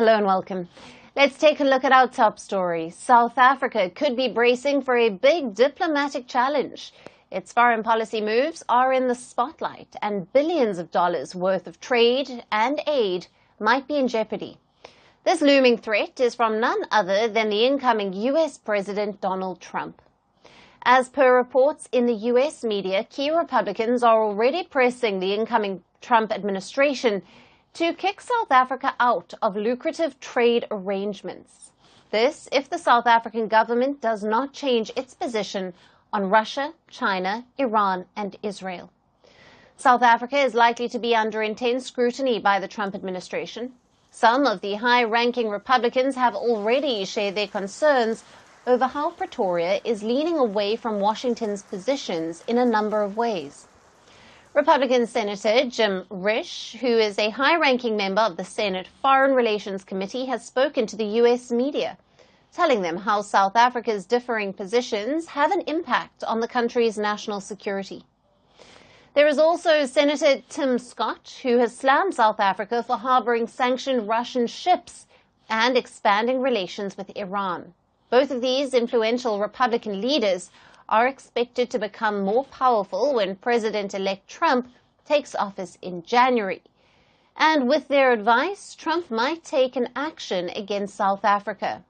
Hello and welcome. Let's take a look at our top story. South Africa could be bracing for a big diplomatic challenge. Its foreign policy moves are in the spotlight, and billions of dollars worth of trade and aid might be in jeopardy. This looming threat is from none other than the incoming U.S. President Donald Trump. As per reports in the U.S. media, key Republicans are already pressing the incoming Trump administration to kick South Africa out of lucrative trade arrangements. This if the South African government does not change its position on Russia, China, Iran and Israel. South Africa is likely to be under intense scrutiny by the Trump administration. Some of the high-ranking Republicans have already shared their concerns over how Pretoria is leaning away from Washington's positions in a number of ways. Republican Senator Jim Risch, who is a high-ranking member of the Senate Foreign Relations Committee, has spoken to the U.S. media, telling them how South Africa's differing positions have an impact on the country's national security. There is also Senator Tim Scott, who has slammed South Africa for harboring sanctioned Russian ships and expanding relations with Iran. Both of these influential Republican leaders are expected to become more powerful when President-elect Trump takes office in January. And with their advice, Trump might take an action against South Africa.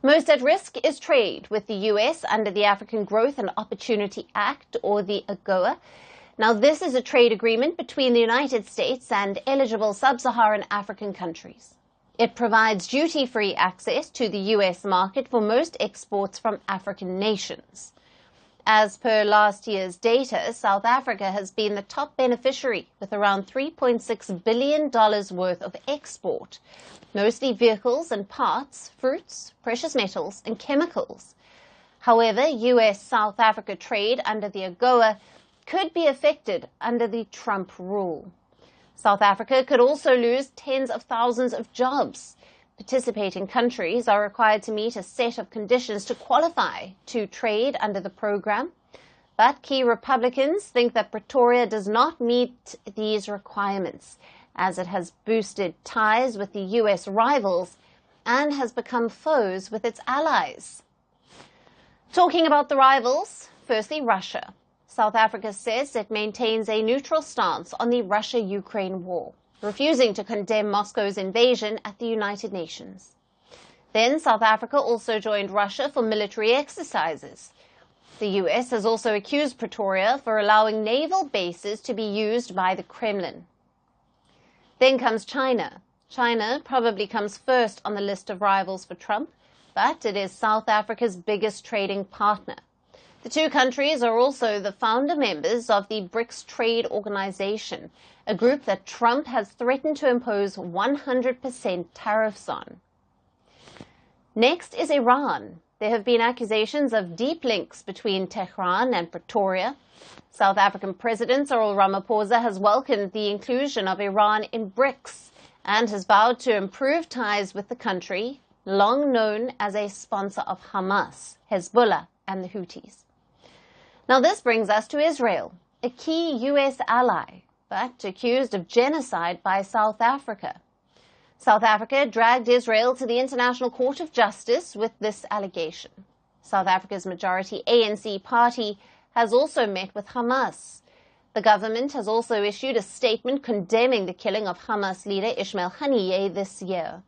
Most at risk is trade with the U.S. under the African Growth and Opportunity Act, or the AGOA. Now, this is a trade agreement between the United States and eligible sub-Saharan African countries. It provides duty-free access to the U.S. market for most exports from African nations. As per last year's data, South Africa has been the top beneficiary with around $3.6 billion worth of export, mostly vehicles and parts, fruits, precious metals and chemicals. However, U.S.-South Africa trade under the AGOA could be affected under the Trump rule. South Africa could also lose tens of thousands of jobs. Participating countries are required to meet a set of conditions to qualify to trade under the program. But key Republicans think that Pretoria does not meet these requirements, as it has boosted ties with the U.S. rivals and has become foes with its allies. Talking about the rivals, firstly Russia. South Africa says it maintains a neutral stance on the Russia-Ukraine war, refusing to condemn Moscow's invasion at the United Nations. Then South Africa also joined Russia for military exercises. The U.S. has also accused Pretoria for allowing naval bases to be used by the Kremlin. Then comes China. China probably comes first on the list of rivals for Trump, but it is South Africa's biggest trading partner. The two countries are also the founder members of the BRICS Trade Organization, a group that Trump has threatened to impose 100% tariffs on. Next is Iran. There have been accusations of deep links between Tehran and Pretoria. South African President Cyril Ramaphosa has welcomed the inclusion of Iran in BRICS and has vowed to improve ties with the country, long known as a sponsor of Hamas, Hezbollah, and the Houthis. Now this brings us to Israel, a key U.S. ally, but accused of genocide by South Africa. South Africa dragged Israel to the International Court of Justice with this allegation. South Africa's majority ANC party has also met with Hamas. The government has also issued a statement condemning the killing of Hamas leader Ismail Haniyeh this year.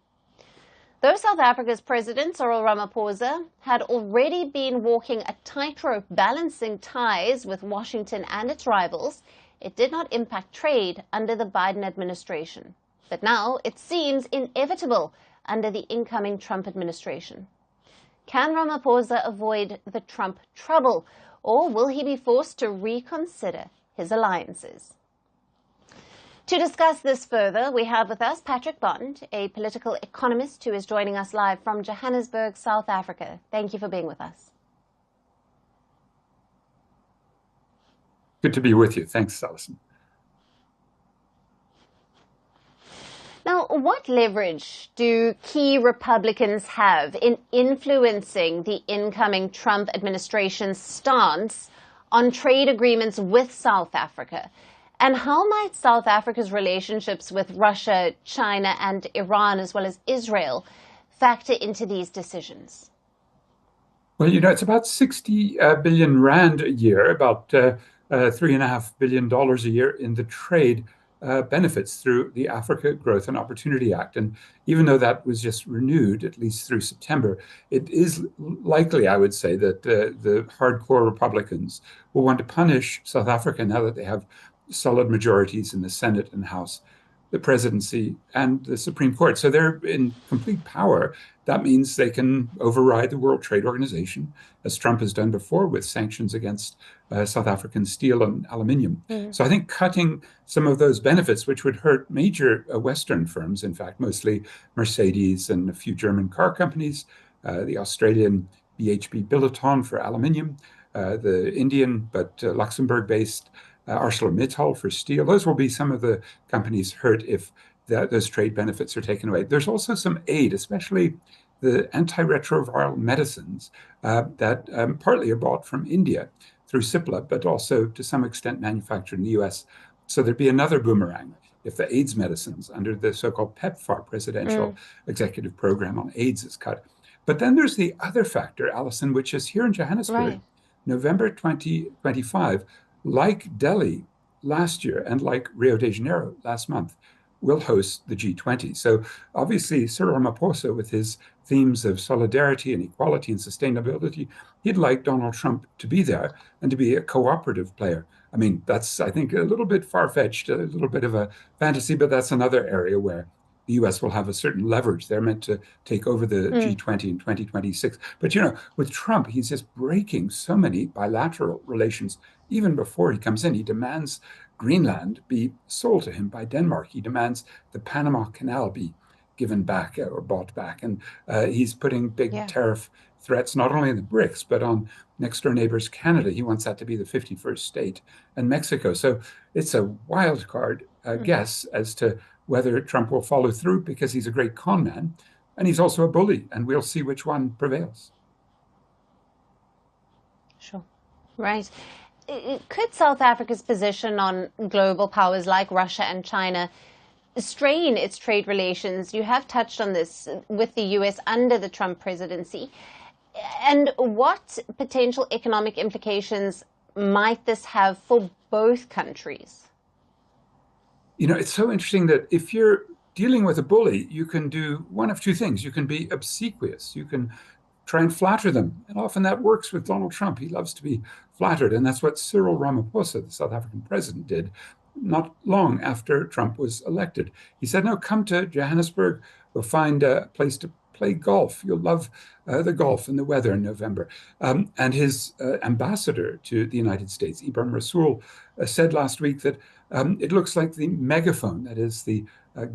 Though South Africa's President Cyril Ramaphosa had already been walking a tightrope balancing ties with Washington and its rivals, it did not impact trade under the Biden administration. But now it seems inevitable under the incoming Trump administration. Can Ramaphosa avoid the Trump trouble, or will he be forced to reconsider his alliances? To discuss this further, we have with us Patrick Bond, a political economist who is joining us live from Johannesburg, South Africa. Thank you for being with us. Good to be with you. Thanks, Alison. Now, what leverage do key Republicans have in influencing the incoming Trump administration's stance on trade agreements with South Africa? And how might South Africa's relationships with Russia, China, and Iran, as well as Israel, factor into these decisions? Well, it's about 60 billion rand a year, about $3.5 billion a year in the trade benefits through the Africa Growth and Opportunity Act. And even though that was just renewed, at least through September, it is likely, I would say, that the hardcore Republicans will want to punish South Africa now that they have solid majorities in the Senate and House, the presidency, and the Supreme Court. So they're in complete power. That means they can override the World Trade Organization, as Trump has done before with sanctions against South African steel and aluminium. So I think cutting some of those benefits, which would hurt major Western firms, in fact, mostly Mercedes and a few German car companies, the Australian BHP Billiton for aluminium, the Indian but Luxembourg-based ArcelorMittal for steel. Those will be some of the companies hurt if those trade benefits are taken away. There's also some aid, especially the antiretroviral medicines that partly are bought from India through CIPLA, but also to some extent manufactured in the US. So there'd be another boomerang if the AIDS medicines under the so-called PEPFAR, Presidential Executive Program on AIDS, is cut. But then there's the other factor, Alison, which is here in Johannesburg, November 2025, like Delhi last year and like Rio de Janeiro last month, will host the G20. So obviously Cyril Ramaphosa, with his themes of solidarity and equality and sustainability, he'd like Donald Trump to be there and to be a cooperative player. I mean, that's, I think, a little bit far-fetched, a little bit of a fantasy, but that's another area where the US will have a certain leverage. They're meant to take over the G20 in 2026. But, with Trump, he's just breaking so many bilateral relations. Even before he comes in, he demands Greenland be sold to him by Denmark. He demands the Panama Canal be given back or bought back. And he's putting big tariff threats, not only in the BRICS, but on next door neighbors, Canada. He wants that to be the 51st state, and Mexico. So it's a wild card guess as to whether Trump will follow through, because he's a great con man and he's also a bully, and we'll see which one prevails. Sure. Right. Could South Africa's position on global powers like Russia and China strain its trade relations? You have touched on this with the US under the Trump presidency. And what potential economic implications might this have for both countries? It's so interesting that if you're dealing with a bully, you can do one of two things. You can be obsequious. You can try and flatter them. And often that works with Donald Trump. He loves to be flattered. And that's what Cyril Ramaphosa, the South African president, did not long after Trump was elected. He said, no, come to Johannesburg. We'll find a place to play golf. You'll love the golf and the weather in November. And his ambassador to the United States, Ibrahim Rasool, said last week that it looks like the megaphone, that is the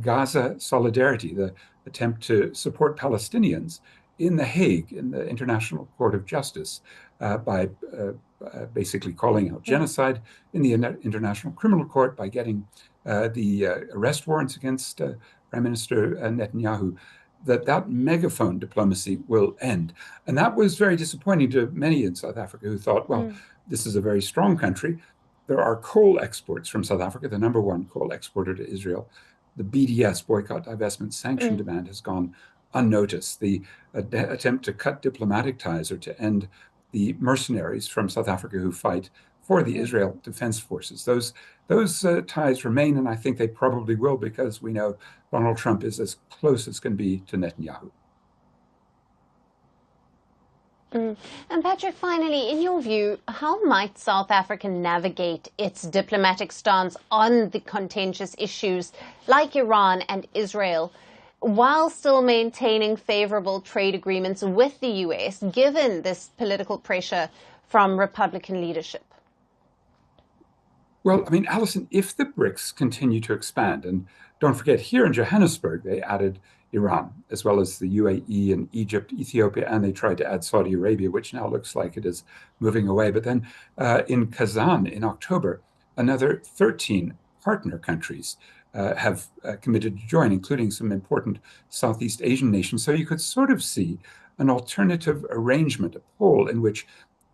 Gaza solidarity, the attempt to support Palestinians in The Hague, in the International Court of Justice, by basically calling out genocide in the International Criminal Court, by getting the arrest warrants against Prime Minister Netanyahu, that megaphone diplomacy will end. And that was very disappointing to many in South Africa who thought, well, this is a very strong country. There are coal exports from South Africa, the number one coal exporter to Israel. The BDS, boycott, divestment, sanction demand has gone unnoticed. The attempt to cut diplomatic ties or to end the mercenaries from South Africa who fight for the Israel Defense Forces. Those ties remain, and I think they probably will, because we know Donald Trump is as close as can be to Netanyahu. And Patrick, finally, in your view, how might South Africa navigate its diplomatic stance on the contentious issues like Iran and Israel, while still maintaining favorable trade agreements with the US, given this political pressure from Republican leadership? Well, I mean, Alison, if the BRICS continue to expand, and don't forget, here in Johannesburg, they added Iran, as well as the UAE and Egypt, Ethiopia, and they tried to add Saudi Arabia, which now looks like it is moving away. But then in Kazan in October, another 13 partner countries have committed to join, including some important Southeast Asian nations. So you could sort of see an alternative arrangement, a pole in which,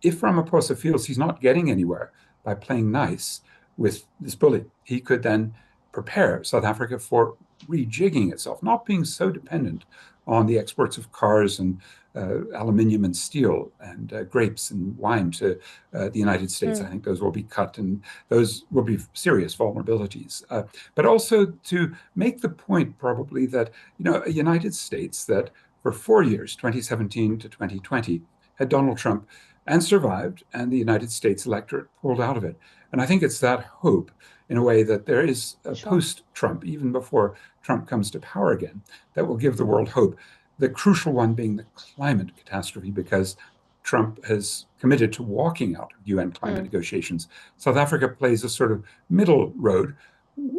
if Ramaphosa feels he's not getting anywhere by playing nice, with this bully, he could then prepare South Africa for rejigging itself, not being so dependent on the exports of cars and aluminium and steel and grapes and wine to the United States. I think those will be cut, and those will be serious vulnerabilities. But also to make the point, probably, that a United States that for 4 years, 2017 to 2020, had Donald Trump and survived, and the United States electorate pulled out of it. And I think it's that hope, in a way, that there is a post-Trump, even before Trump comes to power again, that will give the world hope. The crucial one being the climate catastrophe, because Trump has committed to walking out of UN climate negotiations. South Africa plays a sort of middle road,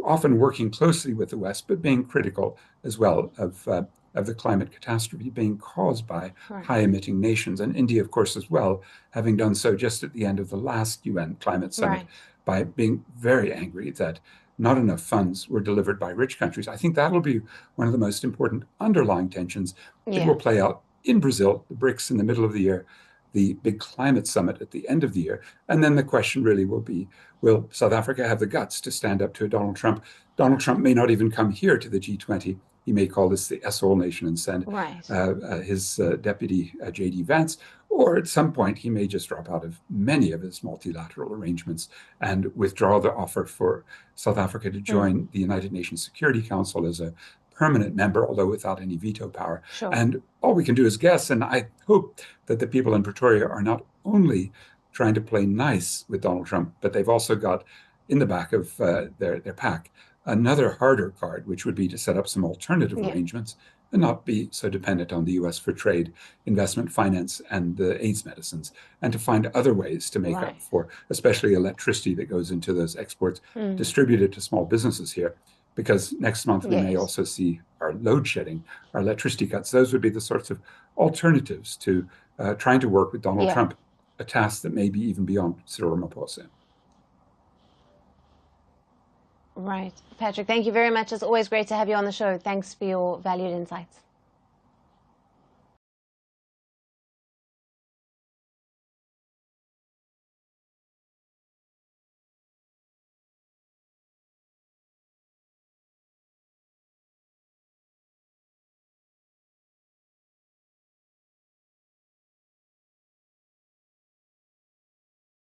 often working closely with the West, but being critical as well of the climate catastrophe being caused by high-emitting nations. And India, of course, as well, having done so just at the end of the last UN climate summit by being very angry that not enough funds were delivered by rich countries. I think that'll be one of the most important underlying tensions. It will play out in Brazil, the BRICS in the middle of the year, the big climate summit at the end of the year. And then the question really will be, will South Africa have the guts to stand up to Donald Trump? Donald Trump may not even come here to the G20. He may call this the SOL nation and send his deputy, J.D. Vance, or at some point he may just drop out of many of his multilateral arrangements and withdraw the offer for South Africa to join the United Nations Security Council as a permanent member, although without any veto power. And all we can do is guess. And I hope that the people in Pretoria are not only trying to play nice with Donald Trump, but they've also got in the back of their pack another harder card, which would be to set up some alternative arrangements and not be so dependent on the U.S. for trade, investment, finance, and the AIDS medicines, and to find other ways to make up for, especially electricity that goes into those exports, distributed to small businesses here. Because next month we may also see our load shedding, our electricity cuts. Those would be the sorts of alternatives to trying to work with Donald Trump, a task that may be even beyond Cyril Ramaphosa. Right. Patrick, thank you very much. It's always great to have you on the show. Thanks for your valued insights.